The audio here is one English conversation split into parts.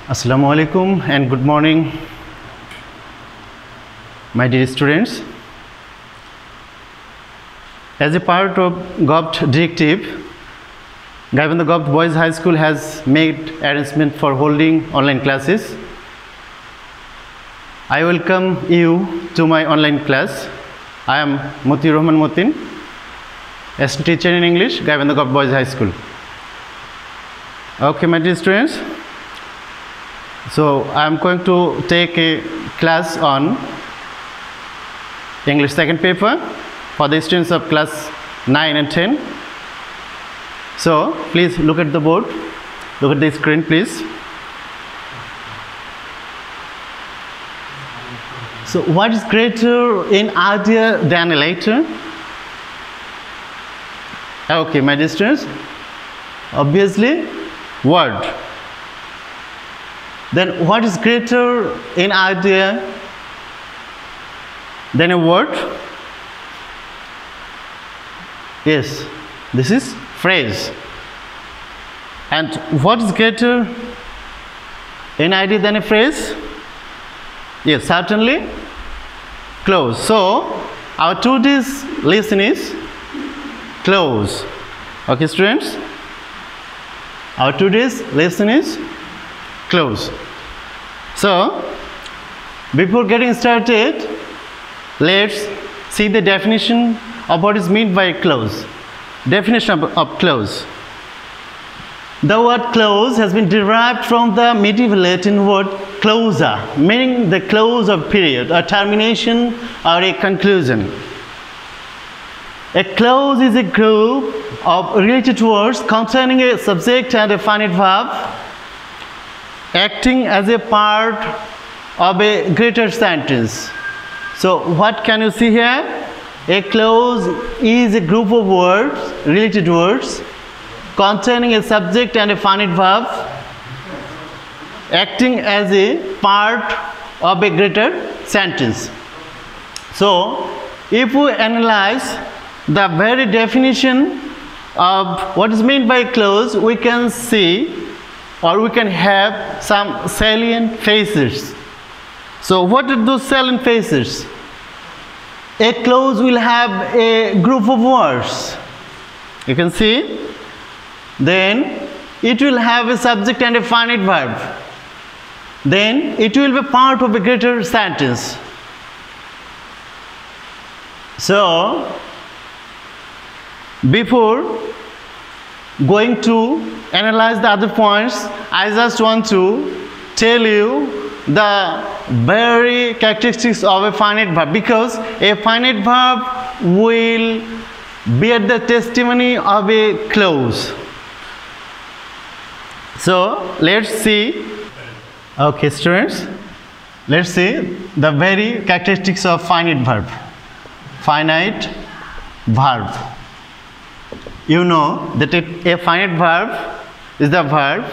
Assalamu alaikum and good morning, my dear students. As a part of GOVT directive, Gaivandha GOVT Boys High School has made arrangement for holding online classes. I welcome you to my online class. I am Moti Rahman Motin, as teacher in English, Gaivandha GOVT Boys High School. Okay, my dear students. So I am going to take a class on English second paper for the students of class 9 and 10. So please look at the board, look at the screen please. So what is greater in idea than a letter? Okay, my dear students, obviously word. Then what is greater in idea than a word? Yes, this is phrase. And what is greater in idea than a phrase? Yes, certainly close. So our today's lesson is close. Okay, students, our today's lesson is close. So before getting started, let's see the definition of what is meant by close. Definition of close. The word close has been derived from the medieval Latin word closa, meaning the close of period, a termination or a conclusion. A clause is a group of related words containing a subject and a finite verb, acting as a part of a greater sentence. So what can you see here? A clause is a group of words, related words, containing a subject and a finite verb, acting as a part of a greater sentence. So if we analyze the very definition of what is meant by clause, we can see or we can have some salient features. So what are those salient features? A clause will have a group of words, you can see. Then it will have a subject and a finite verb. Then it will be part of a greater sentence. So before going to analyze the other points, I just want to tell you the very characteristics of a finite verb, because a finite verb will bear the testimony of a clause. So let's see. Okay, students, let's see the very characteristics of finite verb. Finite verb. You know that a finite verb is the verb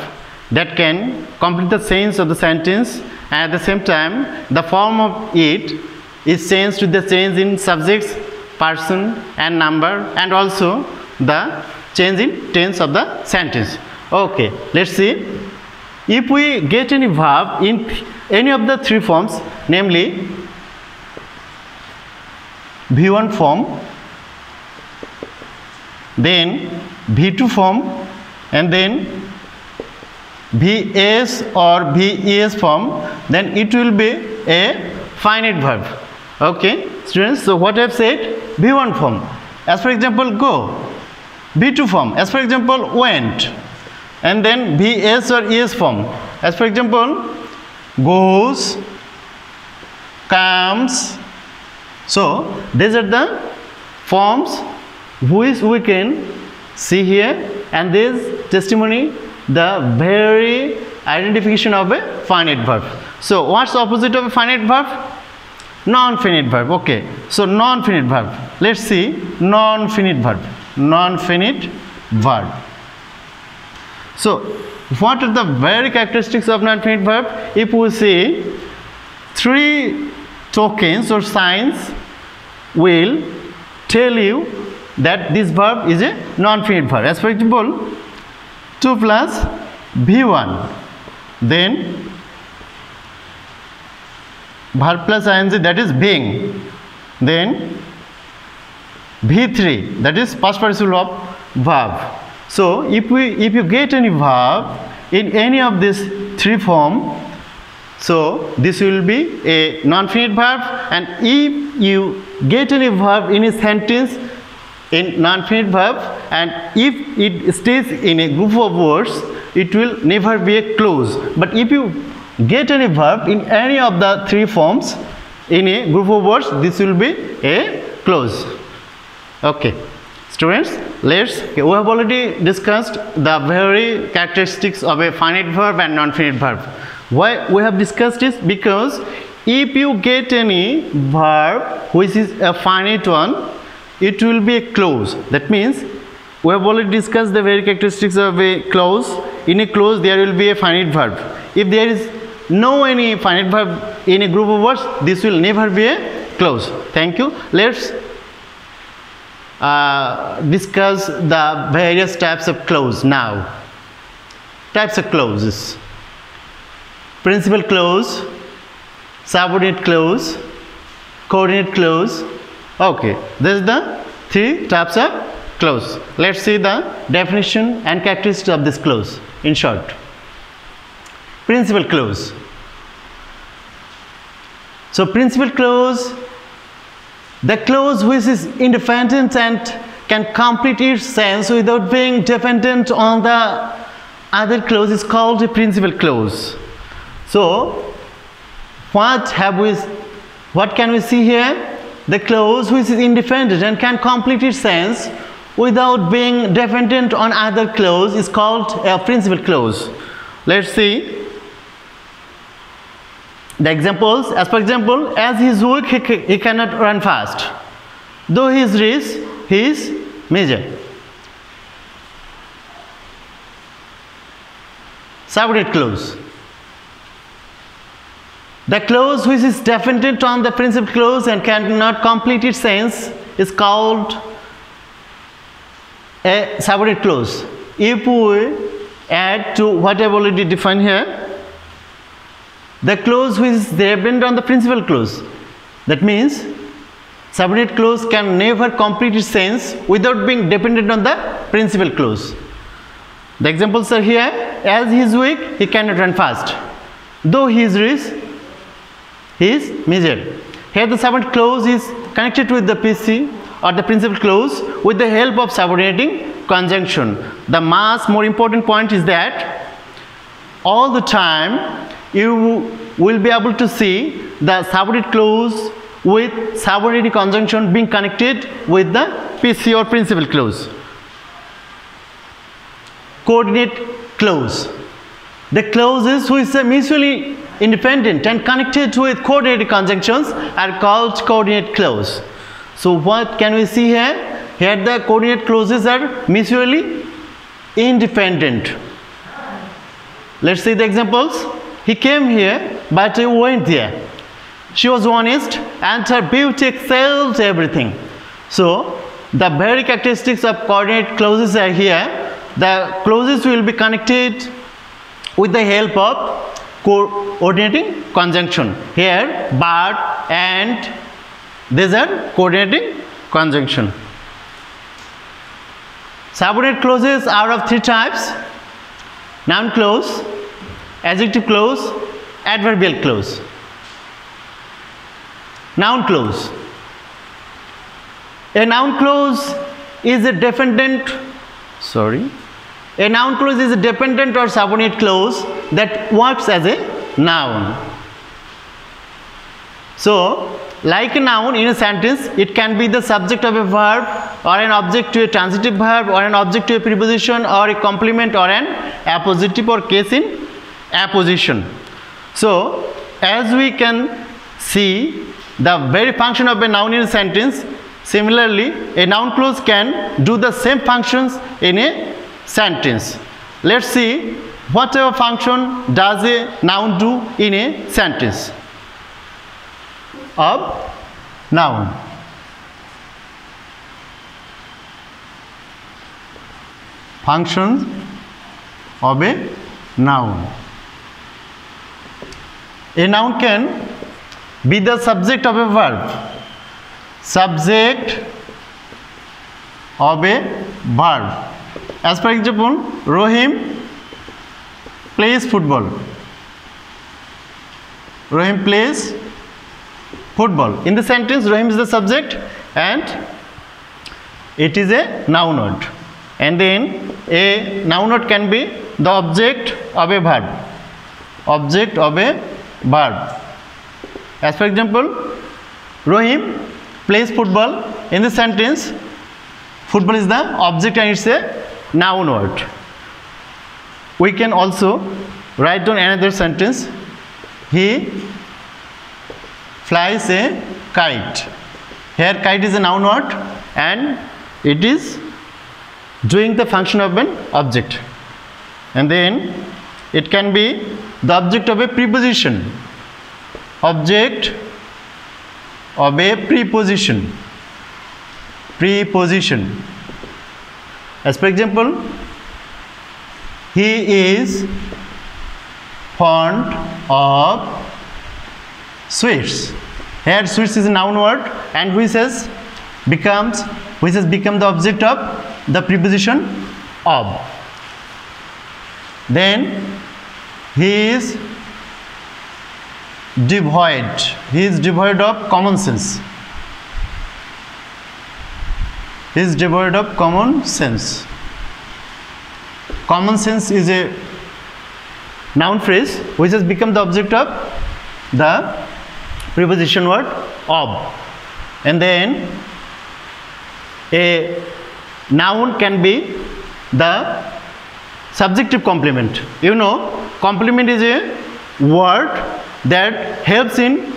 that can complete the sentence of the sentence, and at the same time the form of it is changed to the change in subjects, person and number, and also the change in tense of the sentence. Okay, let's see. If we get any verb in any of the three forms, namely V1 form, then V2 form, and then VS or VES form, then it will be a finite verb. Okay, students, so what I have said, V1 form, as for example go. V2 form, as for example went. And then VS or ES form, as for example goes, comes. So these are the forms which we can see here, and this testimony the very identification of a finite verb. So what's the opposite of a finite verb? Non-finite verb. Okay, so non-finite verb. Let's see non-finite verb. Non-finite verb. So what are the very characteristics of non-finite verb? If we see three tokens or signs will tell you that this verb is a non-finite verb. As for example, 2 plus V1, then verb plus ing, that is being, then V3, that is past participle of verb. So if you get any verb in any of these three forms, so this will be a non-finite verb, and if you get any verb in a sentence in non-finite verb, and if it stays in a group of words, it will never be a clause. But if you get any verb in any of the three forms in a group of words, this will be a clause. Okay, students, we have already discussed the very characteristics of a finite verb and non-finite verb. Why we have discussed this? Because if you get any verb which is a finite one, it will be a clause. That means we have already discussed the very characteristics of a clause. In a clause there will be a finite verb. If there is no any finite verb in a group of words, this will never be a clause. Thank you. Let's discuss the various types of clause now. Types of clauses: principal clause, subordinate clause, coordinate clause. Okay, this is the three types of clause. Let's see the definition and characteristics of this clause in short. Principal clause. So principal clause, the clause which is independent and can complete its sense without being dependent on the other clause, is called a principal clause. So what can we see here? The clause which is independent and can complete its sense without being dependent on other clause is called a principal clause. Let's see the examples. As for example, as he is weak, he cannot run fast. Though he is rich, he is measured. Subordinate clause. The clause which is dependent on the principal clause and cannot complete its sense is called a subordinate clause. If we add to what I have already defined here, the clause which is dependent on the principal clause, that means subordinate clause can never complete its sense without being dependent on the principal clause. The examples are here. As he is weak, he cannot run fast. Though he is rich, he is measured. Here the subordinate clause is connected with the PC or the principal clause with the help of subordinating conjunction. The more important point is that all the time you will be able to see the subordinate clause with subordinating conjunction being connected with the PC or principal clause. Coordinate clause. The clauses which are mutually independent and connected with coordinated conjunctions are called coordinate clause. So what can we see here? Here the coordinate clauses are mutually independent. Let's see the examples. He came here, but he went there. She was honest and her beauty excelled everything. So the very characteristics of coordinate clauses are here. The clauses will be connected with the help of coordinating conjunction. Here but and these are coordinating conjunction. Subordinate clauses are of three types: noun clause, adjective clause, adverbial clause. Noun clause. A noun clause is a dependent or subordinate clause that works as a noun. So like a noun in a sentence, it can be the subject of a verb or an object to a transitive verb or an object to a preposition or a complement or an appositive or case in apposition. So as we can see the very function of a noun in a sentence, similarly a noun clause can do the same functions in a sentence. Let's see whatever function does a noun do in a sentence of noun. Functions of a noun. A noun can be the subject of a verb. Subject of a verb. As for example, Rohim plays football. Rohim plays football. In the sentence, Rohim is the subject and it is a noun word. And then a noun word can be the object of a verb. Object of a verb. As for example, Rohim plays football. In the sentence, football is the object and it's a noun word. We can also write down another sentence. He flies a kite. Here kite is a noun word and it is doing the function of an object. And then it can be the object of a preposition. Object of a preposition. Preposition. As for example, he is fond of sweets. Here sweets is a noun word and which has become the object of the preposition of. Then he is devoid of common sense. He is devoid of common sense. Common sense is a noun phrase which has become the object of the preposition word of. And then a noun can be the subjective complement. You know, complement is a word that helps in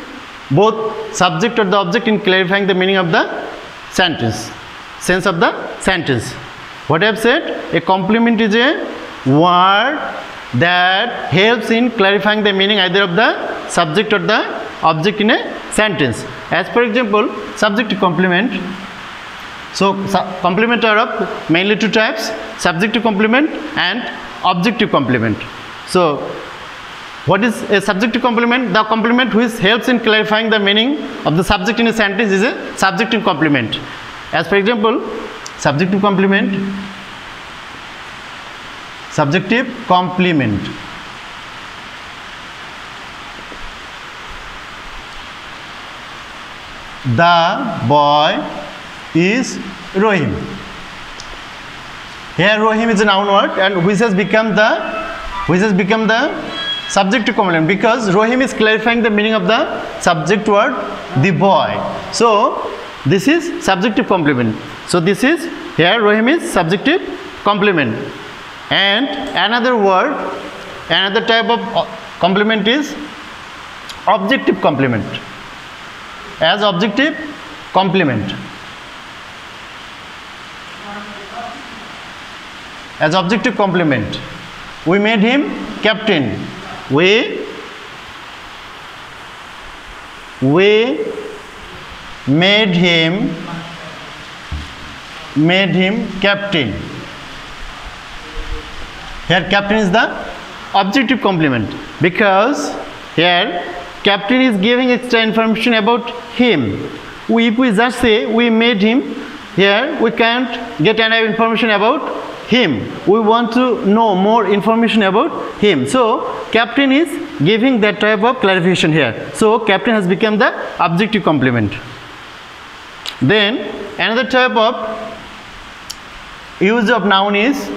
both subject or the object in clarifying the meaning of the sentence, sense of the sentence. What I have said, a complement is a word that helps in clarifying the meaning either of the subject or the object in a sentence. As for example, subjective complement. So complement are of mainly two types, subjective complement and objective complement. So what is a subjective complement? The complement which helps in clarifying the meaning of the subject in a sentence is a subjective complement. As for example, subjective complement. Subjective complement. The boy is Rohim. Here Rohim is a noun word and which has become the subjective complement because Rohim is clarifying the meaning of the subject word the boy. So this is subjective complement. So this is here Rohim is subjective complement. And another word, another type of complement is objective complement. As objective complement. As objective complement, we made him captain. We made him captain. Here captain is the objective complement because here captain is giving extra information about him. If we just say we made him, here we can't get any information about him. We want to know more information about him. So captain is giving that type of clarification here. So captain has become the objective complement. Then another type of use of noun is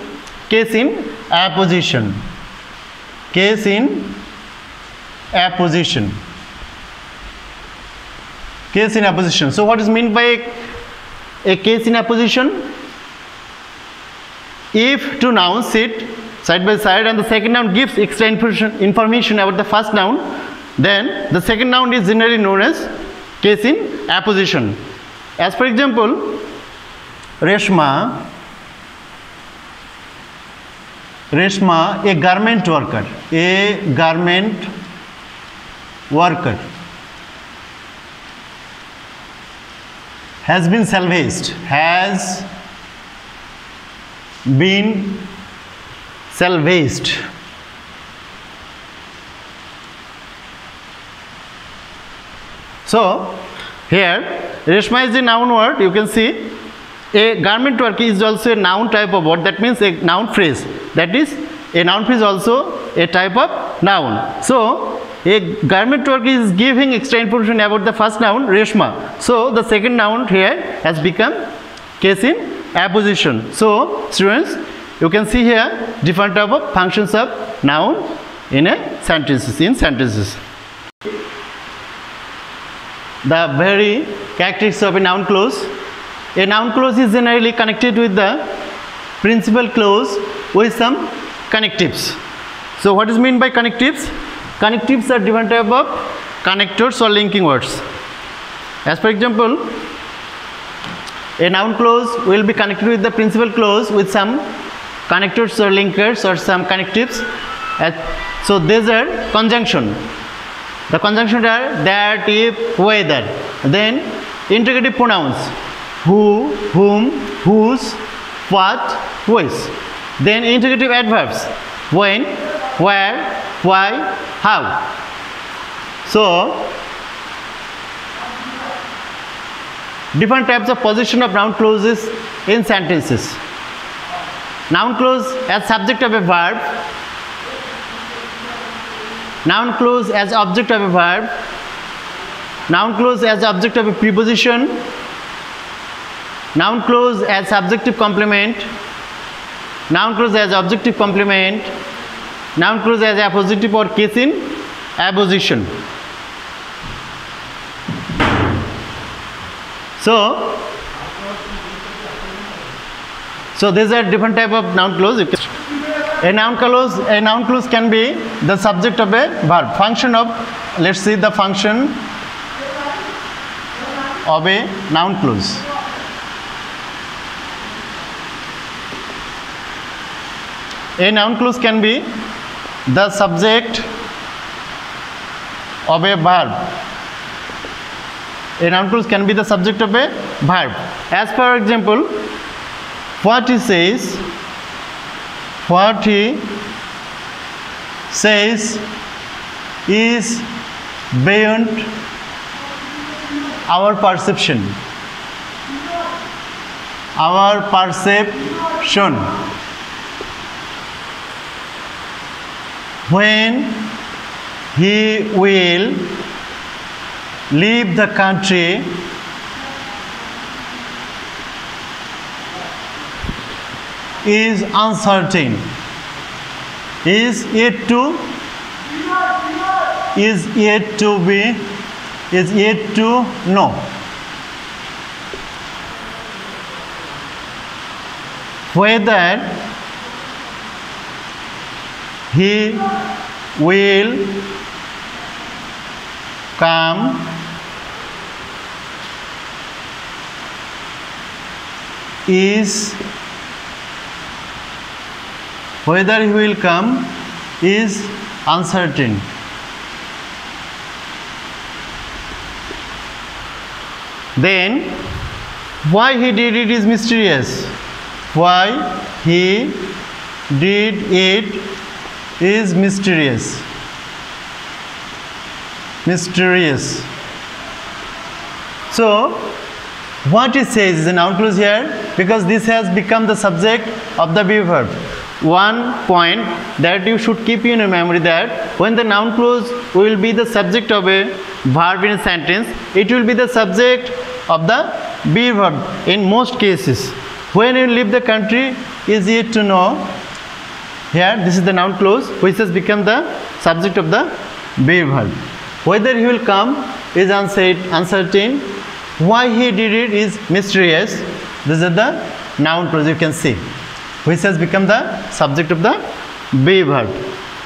case in apposition. Case in apposition. Case in apposition. So what is meant by a case in apposition? If two nouns sit side by side and the second noun gives extra information about the first noun, then the second noun is generally known as case in apposition. As for example, Reshma, a garment worker, has been salvaged, salvaged. So here reshma is a noun word. You can see a garment work is also a noun type of word. That means a noun phrase. That is, a noun phrase also a type of noun. So a garment work is giving extra information about the first noun reshma. So the second noun here has become case in apposition. So students, you can see here different type of functions of noun in a sentences. The very characteristics of a noun clause. A noun clause is generally connected with the principal clause with some connectives. So what is meant by connectives? Connectives are different type of connectors or linking words. As for example, a noun clause will be connected with the principal clause with some connectors or linkers or some connectives. So these are conjunction. The conjunctions are that, if, whether. Then interrogative pronouns: who, whom, whose, what, which. Then interrogative adverbs: when, where, why, how. So different types of position of noun clauses in sentences. Noun clause as subject of a verb, noun clause as object of a verb, noun clause as object of a preposition, noun clause as subjective complement, noun clause as objective complement, noun clause as appositive or case in apposition. So these are different type of noun clause. A noun clause can be the subject of a verb. Function of, let's see the function of a noun clause. A noun clause can be the subject of a verb. A noun clause can be the subject of a verb. As for example, what he says is beyond our perception. When he will leave the country is uncertain, is yet to know. Whether he will come is uncertain. Then why he did it is mysterious. Why he did it is mysterious. So what it says is a noun clause here, because this has become the subject of the be verb. One point that you should keep in your memory, that when the noun clause will be the subject of a verb in a sentence, it will be the subject of the be verb in most cases. When you leave the country is yet to know. Here this is the noun clause which has become the subject of the be verb. Whether he will come is uncertain. Why he did it is mysterious. This is the noun clause, you can see, which has become the subject of the be verb.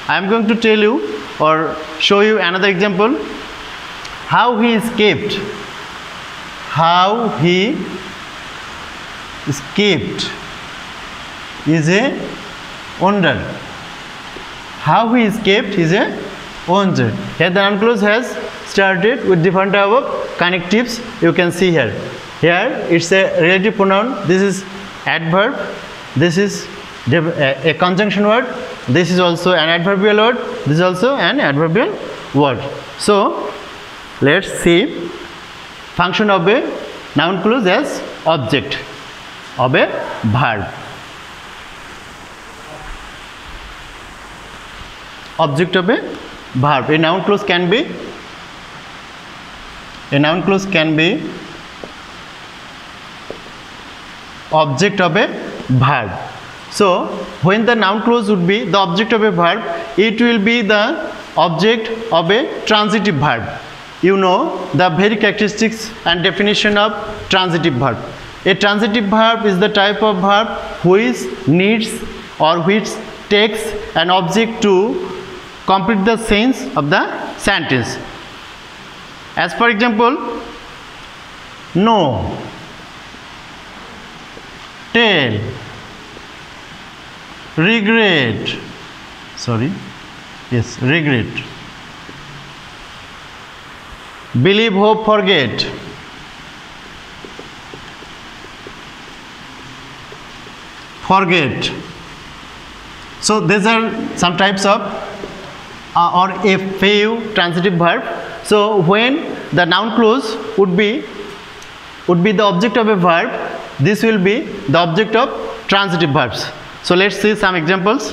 I am going to tell you or show you another example. How he escaped. How he escaped is a wonder. How he escaped is a wonder. Here the noun clause has started with different type of connectives. You can see here. Here it's a relative pronoun. This is adverb. This is a conjunction word. This is also an adverbial word. This is also an adverbial word. So let's see function of a noun clause as object of a verb. Object of a verb. A noun clause can be object of a verb. So when the noun clause would be the object of a verb, it will be the object of a transitive verb. You know the very characteristics and definition of transitive verb. A transitive verb is the type of verb which needs or which takes an object to complete the sense of the sentence. As for example, know, tell, regret, believe, hope, forget, so these are some types of or a few transitive verb. So when the noun clause would be the object of a verb, this will be the object of transitive verbs. So let's see some examples.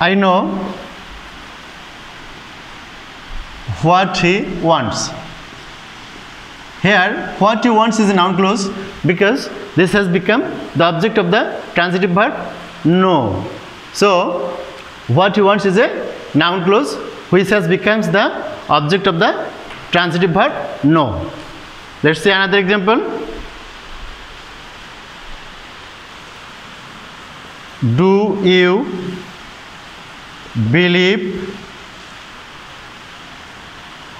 I know what he wants. Here what he wants is a noun clause because this has become the object of the transitive verb know. So what he wants is a noun clause which has becomes the object of the transitive verb know. Let's see another example. Do you believe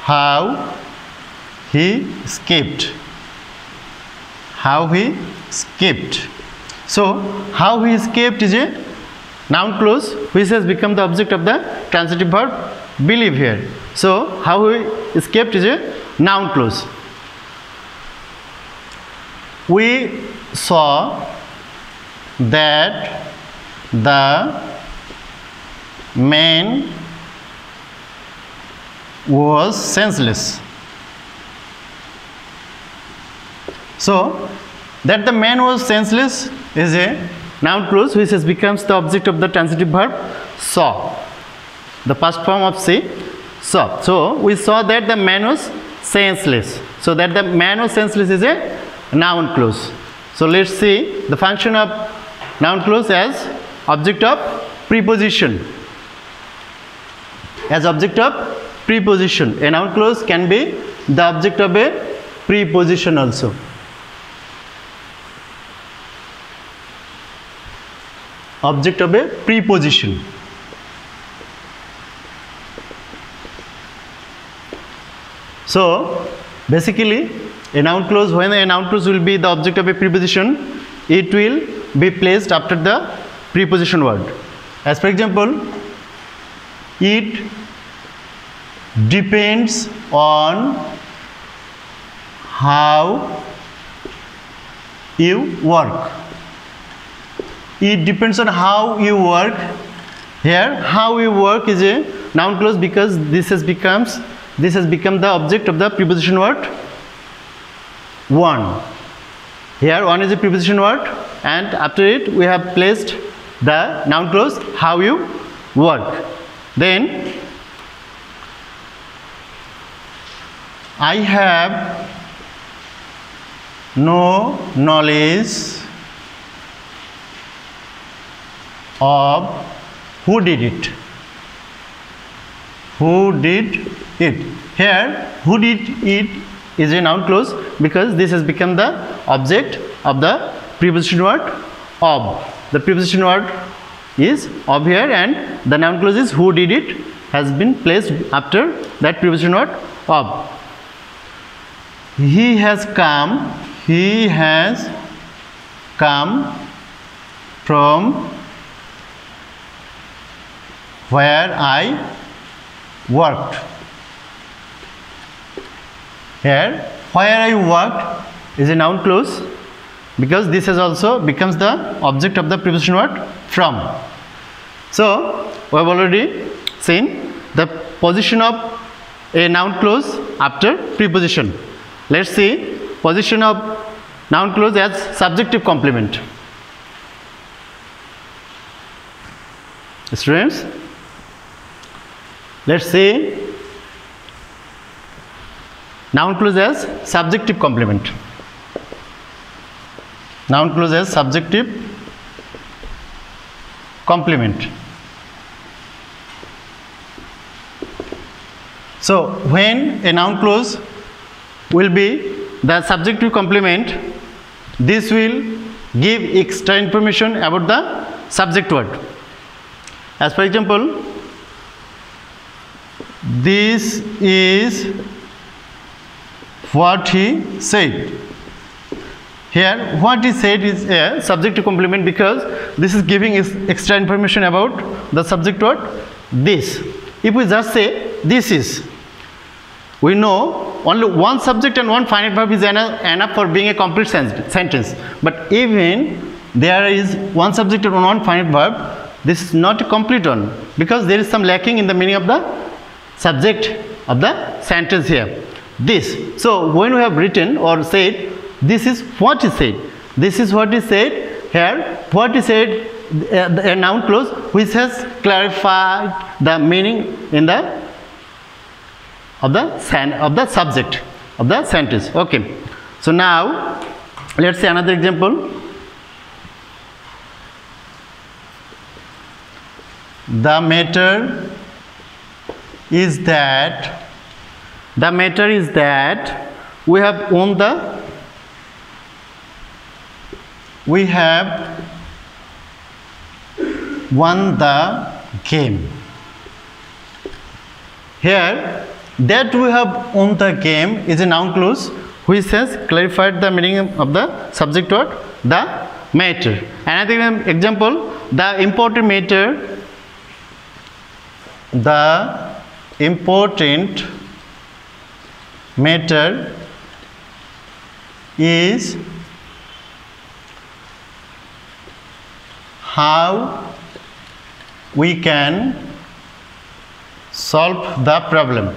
how he escaped? So how he escaped is a noun clause which has become the object of the transitive verb believe here. So how he escaped is a noun clause. We saw that the man was senseless. So that the man was senseless is a noun clause which has becomes the object of the transitive verb saw, the past form of say, saw. So we saw that the man was senseless. So that the man was senseless is a noun clause. So let's see the function of noun clause as object of preposition. As object of preposition, a noun clause can be the object of a preposition also. Object of a preposition. So basically a noun clause, when a noun clause will be the object of a preposition, it will be placed after the preposition word. As for example, it depends on how you work. It depends on how you work. Here how you work is a noun clause because this has become the object of the preposition word one. Here one is a preposition word and after it we have placed the noun clause how you work. Then I have no knowledge of who did it. Here who did it is a noun clause because this has become the object of the preposition word of. The preposition word is of here and the noun clause is who did it has been placed after that preposition word of. He has come from where I worked. Here where I worked is a noun clause because this has also becomes the object of the preposition word from. So we have already seen the position of a noun clause after preposition. Let's see position of noun clause as subjective complement. Students, let's see noun clause as subjective complement. Noun clause as subjective complement. So when a noun clause will be the subjective complement, this will give extra information about the subject word. As for example, this is what he said. Here what he said is a subjective complement because this is giving extra information about the subject word this. If we just say this is, we know only one subject and one finite verb is enough for being a complete sentence. But even there is one subject and one finite verb, this is not a complete one because there is some lacking in the meaning of the subject of the sentence here. This. So when we have written or said, this is what he said. This is what he said. Here, what he said, a noun clause which has clarified the meaning in the of the subject of the sentence. Okay. So now let's see another example. The matter is that we have won the game. Here, that we have won the game is a noun clause which has clarified the meaning of the subject word, the matter. Another example, the important matter is how we can solve the problem.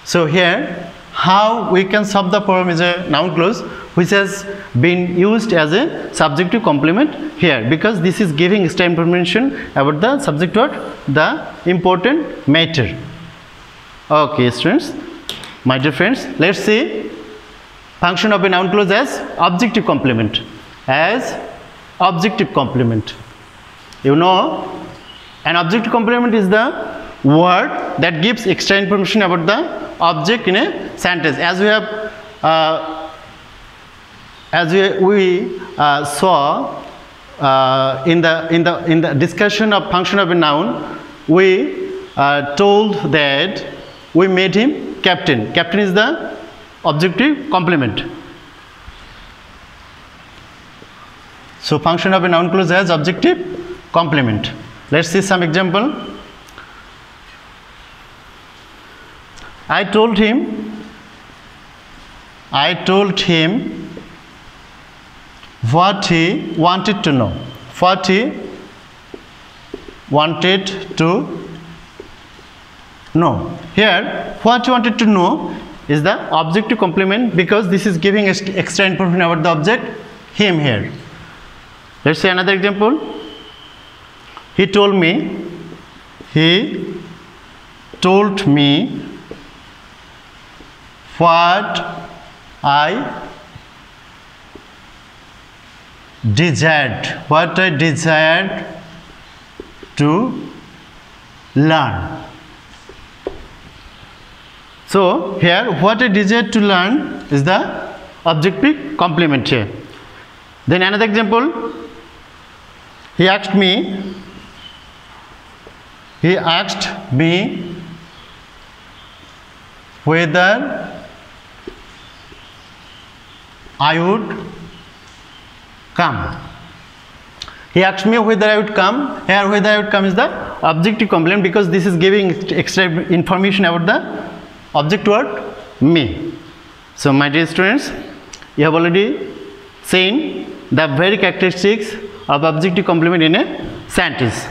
So here, how we can solve the problem is a noun clause which has been used as a subjective complement here because this is giving extra information about the subject word, the important matter. Okay, students, my dear friends, let's see function of a noun clause as objective complement. As objective complement, you know, an objective complement is the word that gives extra information about the object in a sentence. As we have saw in the discussion of function of a noun, we told that we made him captain. Captain is the objective complement. So function of a noun clause has objective complement. Let's see some example. I told him what he wanted to know. What he wanted to know. Here, what he wanted to know is the objective complement because this is giving extra information about the object, him here. Let's see another example. He told me what I desired to learn. So here what I desired to learn is the objective complement here. Then another example, he asked me whether I would come. He asked me whether I would come. Here whether I would come is the objective complement because this is giving extra information about the object word me. So my dear students, you have already seen the very characteristics of objective complement in a sentence.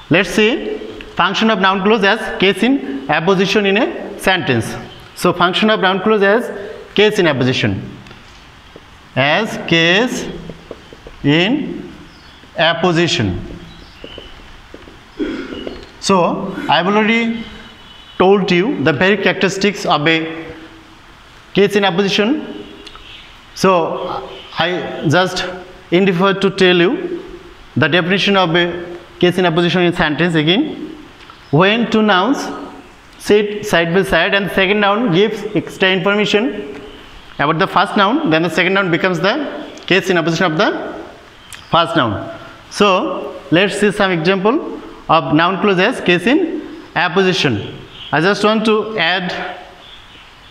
Let's see function of noun clause as case in apposition in a sentence. So function of noun clause as case in apposition. As case in apposition. So I have already told you the very characteristics of a case in apposition. So I just endeavor to tell you the definition of a case in apposition in sentence again. When two nouns sit side by side and the second noun gives extra information about the first noun, then the second noun becomes the case in apposition of the first noun. So let's see some example of noun clause as case in apposition. I just want to add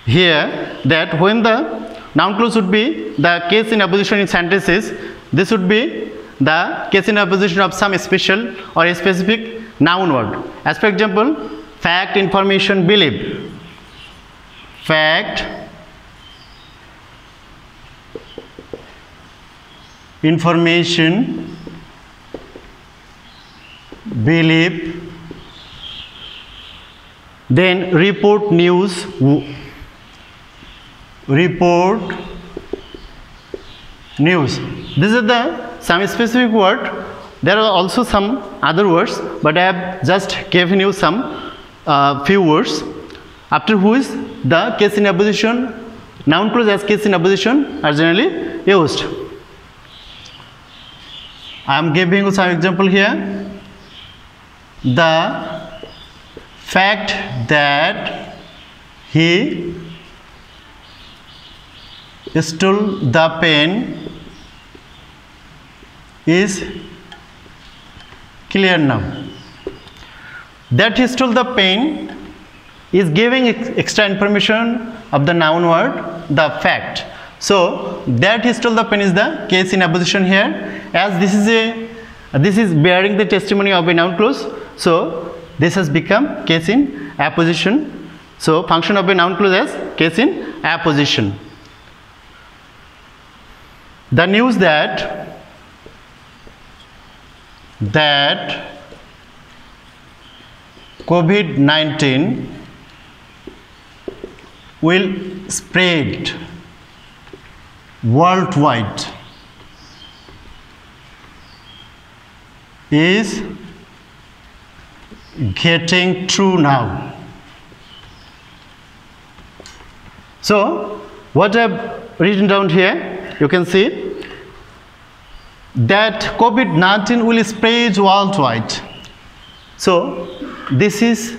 here that when the noun clause would be the case in apposition in sentences, this would be the case in apposition of some special or a specific noun word. As for example, fact, information, believe. Fact, information, believe. Then report, news, report, news. This is the some specific word. There are also some other words, but I have just given you some few words after which the case in apposition, noun clause as case in apposition are generally used. I am giving you some example here. The fact that he stole the pen is clear now. That he stole the pen is giving extra information of the noun word, the fact. So that he stole the pen is the case in apposition here, as this is bearing the testimony of a noun clause. So this has become case in apposition. So function of a noun clause as case in apposition. The news that COVID-19 will spread worldwide is getting true now. So what I have written down here, you can see that COVID-19 will spread worldwide. So this is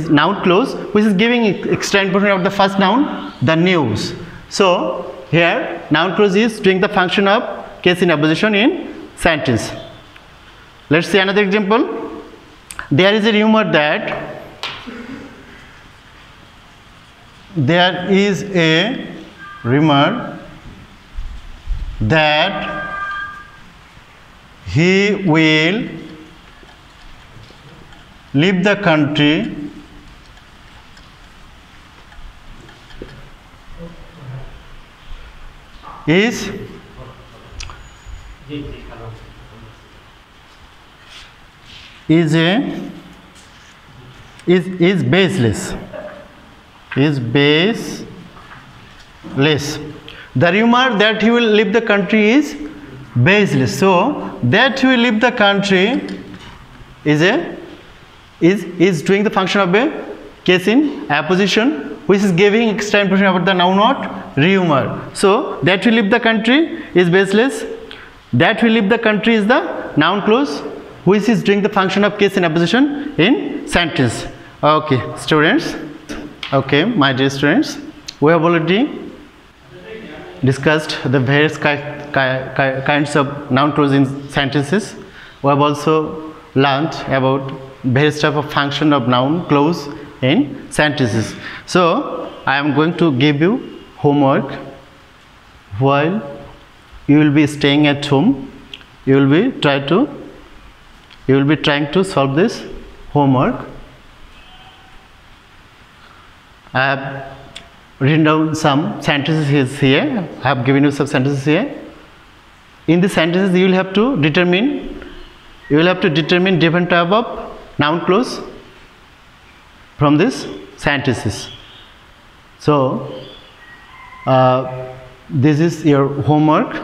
noun clause which is giving extra information of the first noun, the news. So here noun clause is doing the function of case in apposition in sentence. Let's see another example. There is a rumor that he will leave the country is baseless. The rumor that he will leave the country is baseless. So that he will leave the country is doing the function of a case in apposition, which is giving extra information about the noun word, rumor. So that will leave the country is baseless. That will leave the country is the noun clause, which is doing the function of case in apposition in sentence. Okay, students. Okay, my dear students, we have already discussed the various kinds of noun clause in sentences. We have also learned about various type of function of noun clause in sentences. So I am going to give you homework. While you will be staying at home, you will be trying to solve this homework. I have written down some sentences here. I have given you some sentences here. In the sentences, you will have to determine different type of noun clause from these sentences. So this is your homework.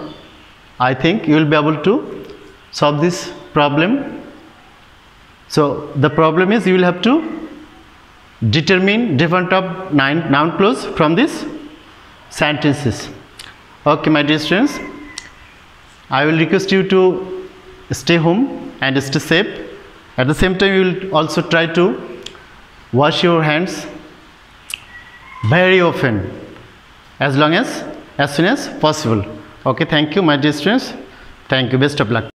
I think you will be able to solve this problem. So the problem is you will have to determine different type of noun clause from these sentences. Okay, my dear students, I will request you to stay home and stay safe. At the same time, you will also try to wash your hands very often, as soon as possible. Okay, thank you, my dear students. Thank you. Best of luck.